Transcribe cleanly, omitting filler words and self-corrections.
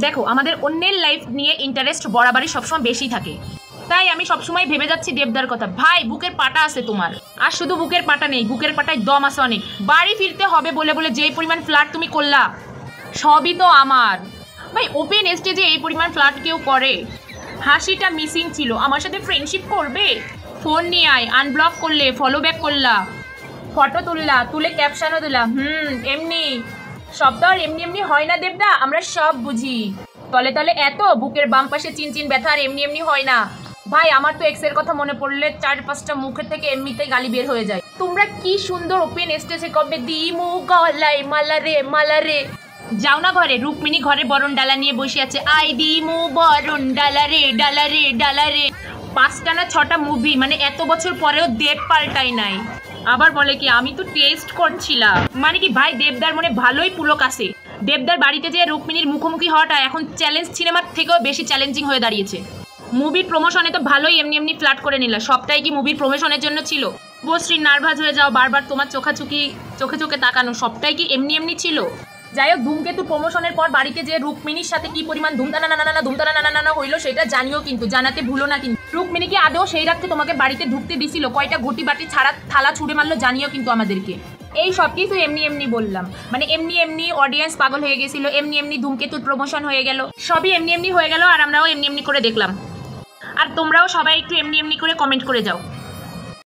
দেখো, আমাদের অন্যের লাইফ নিয়ে ইন্টারেস্ট বরাবরই সবসময় বেশি থাকে, তাই আমি সবসময় ভেবে যাচ্ছি দেবদার কথা। ভাই, বুকের পাটা আছে তোমার, আর শুধু বুকের পাটা নেই, বুকের পাটায় দম আছে অনেক। বাড়ি ফিরতে হবে বলে বলে যেই পরিমাণ ফ্লার্ট তুমি করলা, সবই তো আমার। ভাই, ওপেন স্টেজে এই পরিমাণ ফ্লার্ট কেউ করে? হাসিটা মিসিং ছিল। আমার সাথে ফ্রেন্ডশিপ করবে? ফোন নিয়ে আয়, আনব্লক করলে, ফলো ব্যাক করলা, ফটো তুললা, তুলে ক্যাপশনও দিলা। এমনি সব তো আর এমনি এমনি হয় না দেবদা, আমরা সব বুঝি। তলে তলে এত বুকের বাম পাশে চিনচিন ব্যথা আর এমনি এমনি হয় না। ভাই, আমার তো এক্সের কথা মনে পড়লে 4-5টা মুখের থেকে এমনিতেই গালি বের হয়ে যায়। তোমরা কি সুন্দর ওপেন স্টেজে কবে দিমু গলায় মালারে মালারে। যাও না ঘরে, রুক্মিণী ঘরে বরণ ডালা নিয়ে বসে আছে। আই দিমু বরণ ডালারে ডালারে ডালারে। 5টা না 6টা মুভি, মানে এত বছর পরেও দেব পাল্টাই নাই। আবার বলে কি আমি তো টেস্ট করছিলাম। মানে কি ভাই, দেবদার মনে ভালোই পুলক আছে। দেবদার বাড়িতে যে রুক্মিণীর মুখোমুখি হওয়াটা এখন চ্যালেঞ্জ সিনেমার থেকেও বেশি চ্যালেঞ্জিং হয়ে দাঁড়িয়েছে। মুভির প্রমোশনে তো ভালোই এমনি এমনি ফ্ল্যাট করে নিলা, সবটাই কি মুভির প্রমোশনের জন্য ছিল? বশ্রী নার্ভাস হয়ে যাও, বারবার তোমার চোখে চোখে তাকানো, সবটাই কি এমনি এমনি ছিল? যাই হোক, ধূমকেতু প্রমোশনের পর বাড়িতে যে রুক্মিণীর সাথে কি পরিমাণ ধুমতানা নানা হইলো সেটা জানিও, কিন্তু জানাতে ভুলো না। কিন্তু রুক্মিণী কি আদৌ সেই রাত্রে তোমাকে বাড়িতে ঢুকতে দিছিল? কয়টা ঘটি বাটি ছাড়া থালা ছুড়ে মারলো জানিও কিন্তু আমাদেরকে। এই সব কিছু এমনি এমনি বললাম, মানে এমনি এমনি অডিয়েন্স পাগল হয়ে গেছিল, এমনি এমনি ধূমকেতুর প্রমোশন হয়ে গেল, সবই এমনি এমনি হয়ে গেল, আর আমরাও এমনি এমনি করে দেখলাম। আর তোমরাও সবাই একটু এমনি এমনি করে কমেন্ট করে যাও।